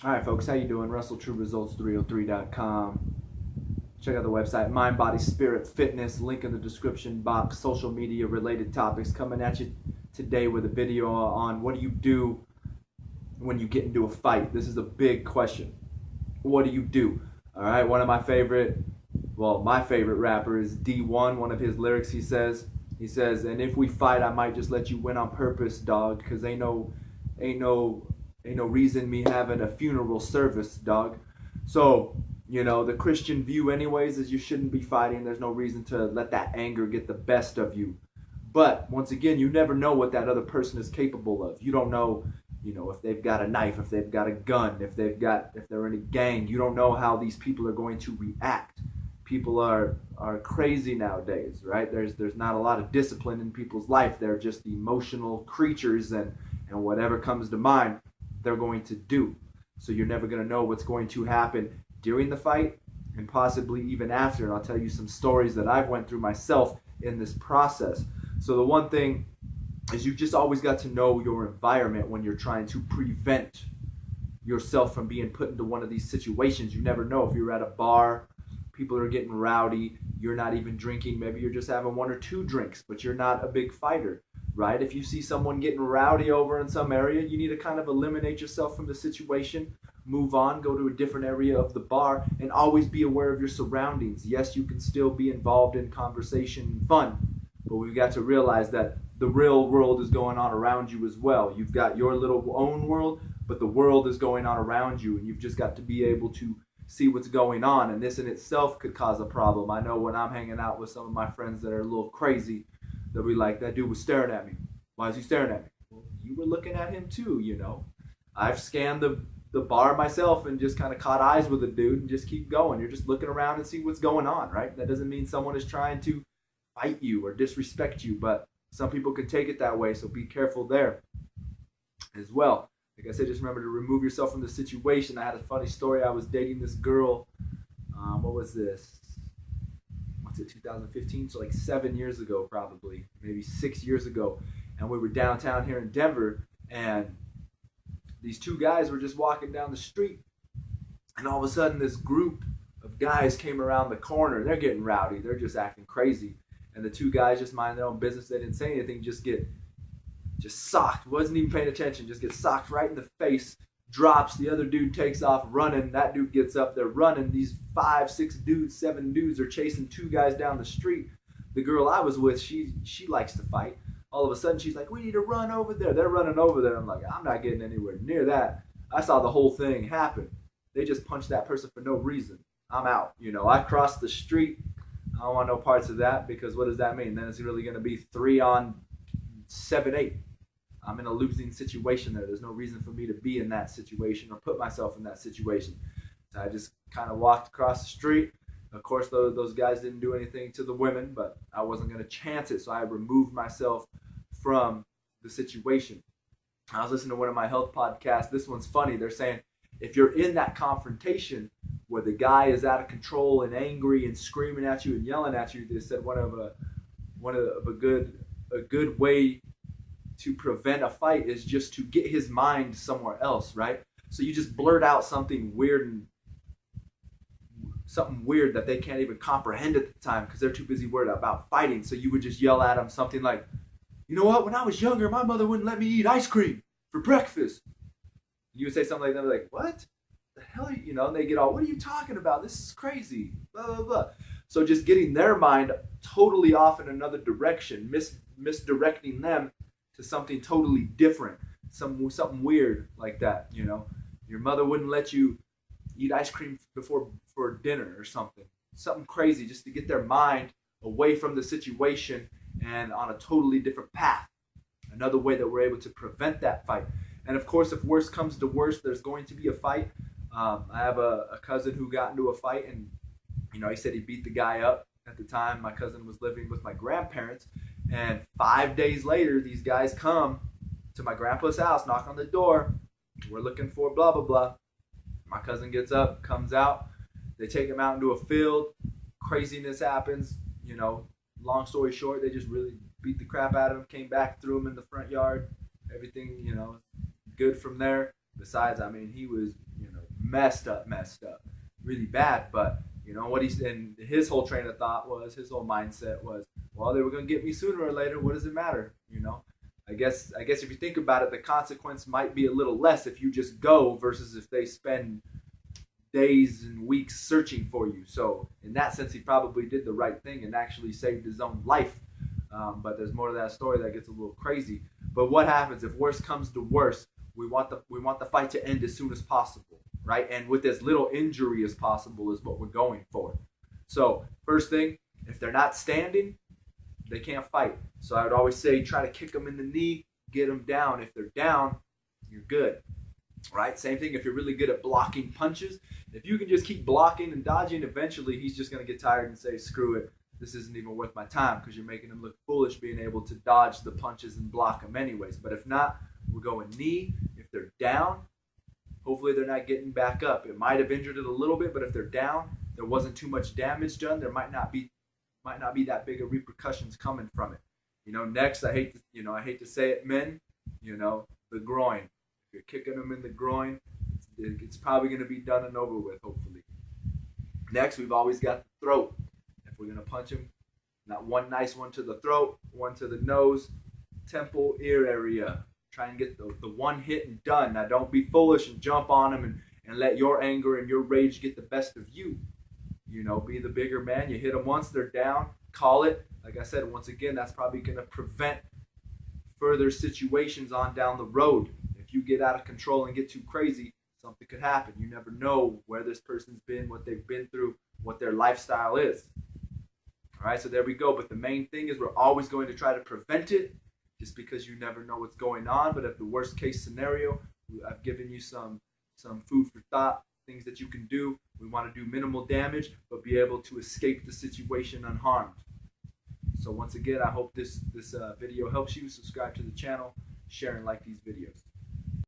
All right, folks, how you doing? RussellTrueResults303.com. Check out the website, Mind, Body, Spirit, Fitness. Link in the description box. Social media related topics coming at you today with a video on what do you do when you get into a fight. This is a big question. What do you do? All right, one of my favorite rapper is D1. One of his lyrics, he says, and if we fight, I might just let you win on purpose, dog, because ain't no reason me having a funeral service, dog. So, the Christian view anyways is you shouldn't be fighting. There's no reason to let that anger get the best of you. But once again, you never know what that other person is capable of. You don't know, if they've got a knife, if they've got a gun, if they're in a gang. You don't know how these people are going to react. People are crazy nowadays, right? There's not a lot of discipline in people's life. They're just emotional creatures, and whatever comes to mind, they're going to do. So you're never going to know what's going to happen during the fight and possibly even after. And I'll tell you some stories that I've went through myself in this process. So the one thing is you just always got to know your environment when you're trying to prevent yourself from being put into one of these situations. You never know if you're at a bar, people are getting rowdy, you're not even drinking, maybe you're just having one or two drinks, but you're not a big fighter. Right? If you see someone getting rowdy over in some area, you need to kind of eliminate yourself from the situation, move on, go to a different area of the bar, and always be aware of your surroundings. Yes, you can still be involved in conversation and fun, but we've got to realize that the real world is going on around you as well. You've got your little own world, but the world is going on around you, and you've just got to be able to see what's going on, and this in itself could cause a problem. I know when I'm hanging out with some of my friends that are a little crazy, they'll be like, that dude was staring at me. Why is he staring at me? Well, you were looking at him too, I've scanned the bar myself and just kind of caught eyes with a dude and just keep going. You're just looking around and see what's going on, right? That doesn't mean someone is trying to fight you or disrespect you, but some people can take it that way, so be careful there as well. Like I said, just remember to remove yourself from the situation. I had a funny story. I was dating this girl. What was this? 2015, so like 7 years ago, probably maybe 6 years ago, and we were downtown here in Denver, and these two guys were just walking down the street, and all of a sudden this group of guys came around the corner. They're getting rowdy, they're just acting crazy, and the two guys just mind their own business. They didn't say anything, just socked, wasn't even paying attention, just get socked right in the face, drops. The other dude takes off running. That dude gets up, they're running. These 5, 6 dudes, 7 dudes are chasing two guys down the street. The girl I was with, she likes to fight. All of a sudden she's like, we need to run over there. They're running over there. I'm like, I'm not getting anywhere near that. I saw the whole thing happen. They just punched that person for no reason. I'm out. I crossed the street. I don't want no parts of that, because what does that mean? Then it's really going to be 3 on 7, 8. I'm in a losing situation there. There's no reason for me to be in that situation or put myself in that situation. So I just kind of walked across the street. Of course, those guys didn't do anything to the women, but I wasn't going to chance it, so I removed myself from the situation. I was listening to one of my health podcasts. This one's funny. They're saying if you're in that confrontation where the guy is out of control and angry and screaming at you and yelling at you, they said one of a good way to prevent a fight is just to get his mind somewhere else, right? So you just blurt out something weird that they can't even comprehend at the time because they're too busy worried about fighting. So you would just yell at them something like, you know what, when I was younger, my mother wouldn't let me eat ice cream for breakfast. You would say something like that, like, what the hell, and they get all, what are you talking about? This is crazy, blah, blah, blah. So just getting their mind totally off in another direction, misdirecting them to something totally different, something weird like that. Your mother wouldn't let you eat ice cream for dinner or something crazy, just to get their mind away from the situation and on a totally different path. Another way that we're able to prevent that fight. And of course, if worse comes to worse, there's going to be a fight. I have a cousin who got into a fight, and he said he beat the guy up. At the time, my cousin was living with my grandparents. And 5 days later, these guys come to my grandpa's house, knock on the door. We're looking for blah, blah, blah. My cousin gets up, comes out. They take him out into a field. Craziness happens. Long story short, they just really beat the crap out of him, came back, threw him in the front yard. Everything, good from there. Besides, he was, messed up, really bad. But you know what and his whole train of thought was, his whole mindset was, well, they were gonna get me sooner or later. What does it matter? You know, I guess if you think about it, the consequence might be a little less if you just go versus if they spend days and weeks searching for you. So in that sense, he probably did the right thing and actually saved his own life. But there's more to that story that gets a little crazy. But what happens if worse comes to worse? We want the fight to end as soon as possible, right? And with as little injury as possible is what we're going for. So first thing, if they're not standing, they can't fight. So I would always say try to kick them in the knee, get them down. If they're down, you're good, right? Same thing if you're really good at blocking punches. If you can just keep blocking and dodging, eventually he's just going to get tired and say, screw it. This isn't even worth my time, because you're making him look foolish being able to dodge the punches and block them anyways. But if not, we're going knee. If they're down, hopefully they're not getting back up. It might have injured it a little bit, but if they're down, there wasn't too much damage done. There might not be that big of repercussions coming from it. You know, next, I hate to say it, men, you know, the groin. If you're kicking them in the groin, it's probably going to be done and over with, hopefully. Next, we've always got the throat. If we're going to punch him, not one nice one to the throat, one to the nose, temple, ear area. Try and get the one hit and done. Now, don't be foolish and jump on him and let your anger and your rage get the best of you. You know, be the bigger man. You hit them once, they're down. Call it. Like I said, once again, that's probably going to prevent further situations on down the road. If you get out of control and get too crazy, something could happen. You never know where this person's been, what they've been through, what their lifestyle is. All right, so there we go. But the main thing is we're always going to try to prevent it, just because you never know what's going on. But if the worst case scenario, I've given you some food for thought, things that you can do. We want to do minimal damage, but be able to escape the situation unharmed. So once again, I hope this video helps you. Subscribe to the channel, share and like these videos.